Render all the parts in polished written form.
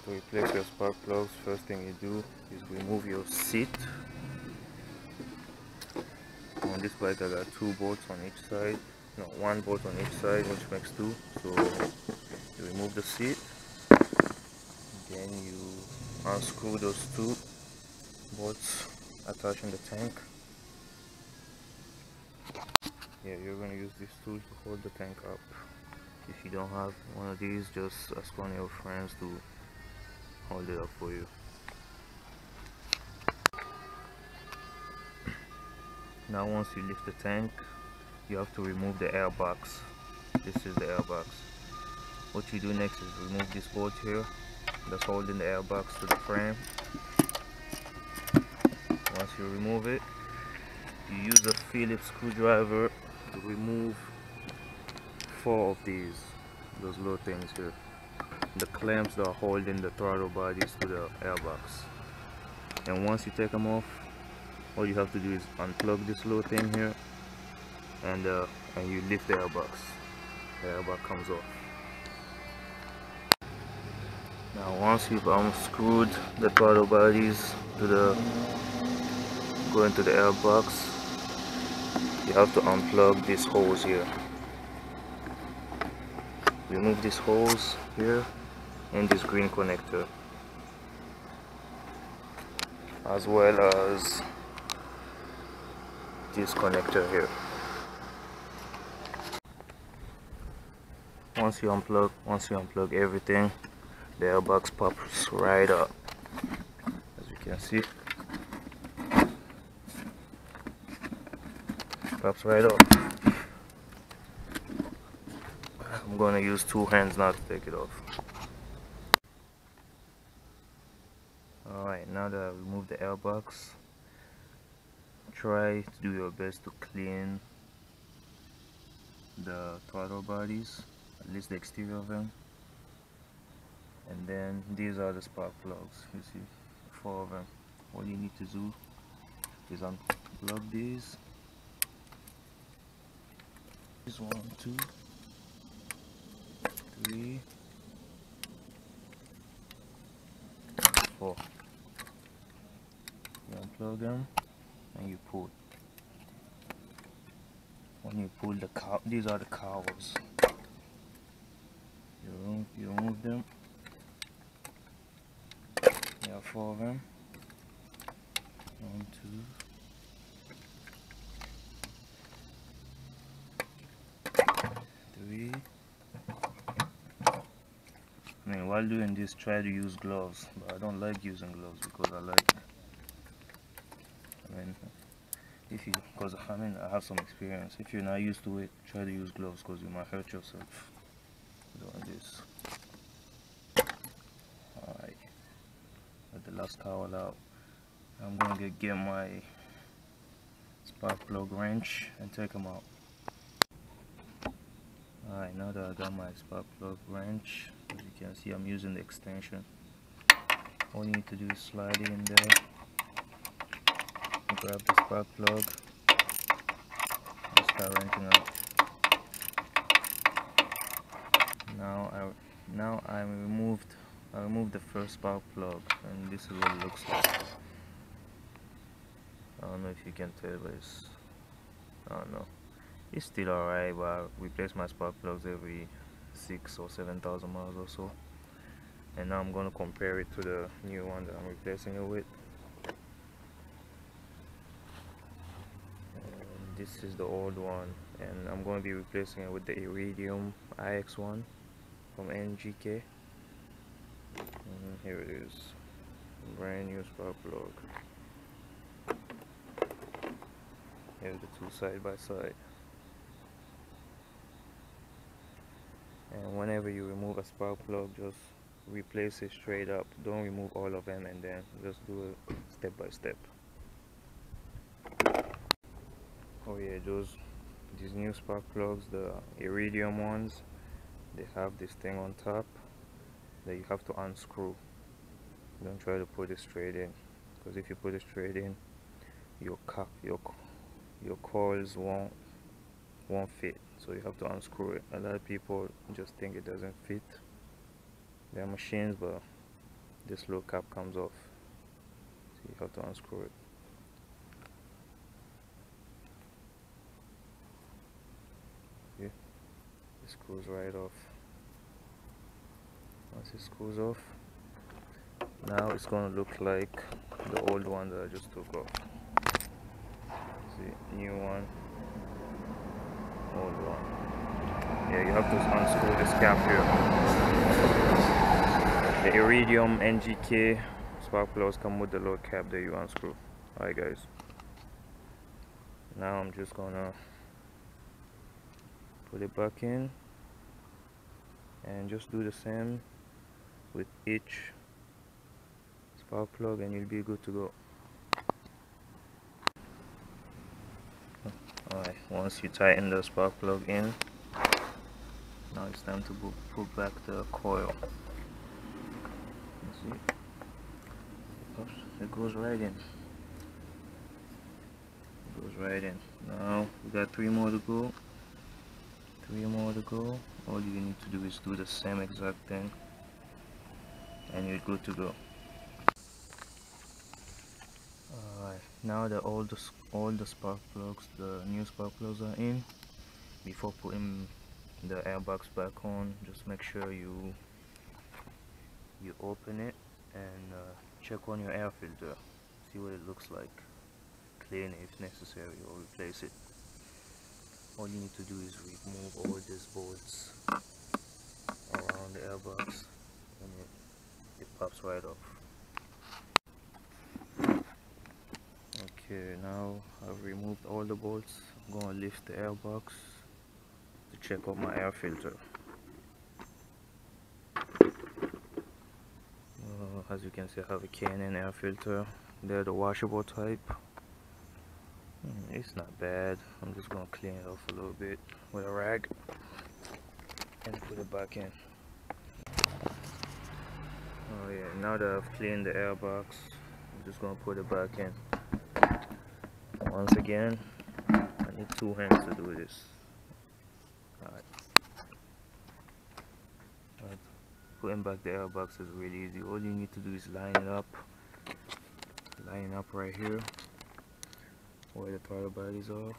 to replace your spark plugs, first thing you do is remove your seat. On this bike I got two bolts on each side, no, one bolt on each side, which makes two. So you remove the seat, then you unscrew those two bolts attaching the tank. Yeah, you're going to use these tools to hold the tank up. If you don't have one of these, just ask one of your friends to hold it up for you. Now once you lift the tank, you have to remove the air box. This is the air box. What you do next is remove this bolt here that's holding the air box to the frame. Once you remove it, you use a Phillips screwdriver to remove 4 of those little things here, the clamps that are holding the throttle bodies to the air box. And once you take them off, all you have to do is unplug this little thing here, and you lift the airbox. The airbox comes off. Now once you've unscrewed the throttle bodies to go into the airbox, you have to unplug this hose here. Remove this hose here and this green connector, as well as this connector here. Once you unplug everything, the airbox pops right up, as you can see. Pops right up. I'm gonna use 2 hands now to take it off. Alright, now that I've removed the airbox, try to do your best to clean the throttle bodies, at least the exterior of them. And then these are the spark plugs, you see, 4 of them. All you need to do is unplug these. This 1, 2, 3, 4. You unplug them and you pull. When you pull these are the cowls. You remove them. You have 4 of them. 1, 2, 3. I mean, while doing this, try to use gloves, but I don't like using gloves because I have some experience. If you're not used to it, try to use gloves because you might hurt yourself doing this. Alright, let the last cowl out. I'm gonna get my spark plug wrench and take them out. Alright, now that I got my spark plug wrench, as you can see, I'm using the extension. All you need to do is slide it in there, grab the spark plug, and start wrenching out. Now I removed the first spark plug, and this is what it looks like. I don't know if you can tell, but I don't know. It's still alright, but I replace my spark plugs every 6,000 or 7,000 miles or so. And now I'm going to compare it to the new one that I'm replacing it with. And this is the old one, and I'm going to be replacing it with the Iridium IX1 from NGK. And here it is, brand new spark plug. Here's the two side by side. And whenever you remove a spark plug, just replace it straight up. Don't remove all of them, and then just do it step by step. Oh yeah, these new spark plugs, the Iridium ones, they have this thing on top that you have to unscrew. Don't try to put it straight in, because if you put it straight in, your coils won't fit. So you have to unscrew it. A lot of people just think it doesn't fit their machines, but this little cap comes off. So you have to unscrew it. Okay, it screws right off. Once it screws off, now it's gonna look like the old one that I just took off. See, new one, old one. Yeah, you have to unscrew this cap here. The Iridium NGK spark plugs come with the little cap that you unscrew. Alright guys, now I'm just gonna put it back in and just do the same with each spark plug and you'll be good to go. Alright, once you tighten the spark plug in, now it's time to put back the coil. See, oops, it goes right in. It goes right in. Now we got 3 more to go. 3 more to go. All you need to do is do the same exact thing, and you're good to go. Alright, now that all the spark plugs, the new spark plugs are in, before putting the airbox back on, just make sure you open it and check on your air filter, see what it looks like, clean it if necessary or replace it. All you need to do is remove all these bolts around the airbox and it pops right off. Okay, now I've removed all the bolts. I'm going to lift the airbox to check out my air filter. As you can see, I have a K&N air filter. They're the washable type. It's not bad. I'm just going to clean it off a little bit with a rag and put it back in. Oh yeah, now that I've cleaned the airbox, I'm just going to put it back in. Once again, I need 2 hands to do this. Alright. Putting back the airbox is really easy. All you need to do is line it up right here where the throttle bodies are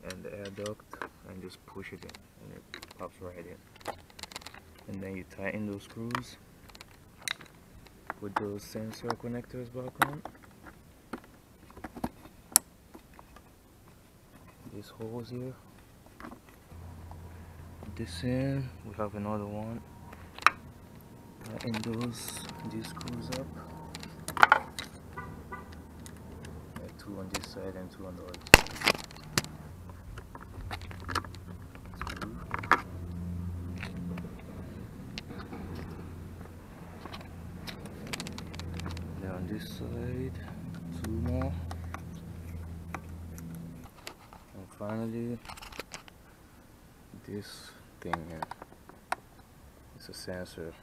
and the air duct, and just push it in and it pops right in. And then you tighten those screws, put those sensor connectors back on. These holes here, put this in. We have another one. Tighten these screws up. There are 2 on this side and 2 on the other side. Screw. Then on this side, 2 more. And finally, this thing here. It's a sensor.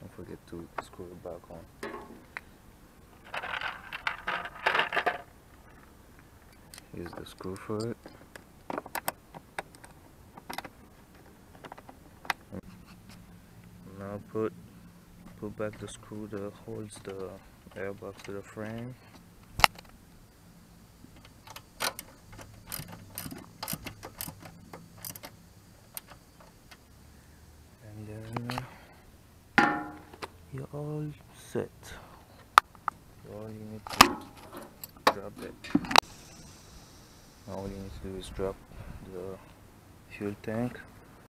Don't forget to screw it back on. Here's the screw for it. Now put back the screw that holds the airbox to the frame. And then you're all set. All you need to drop it. All you need to do is drop the fuel tank.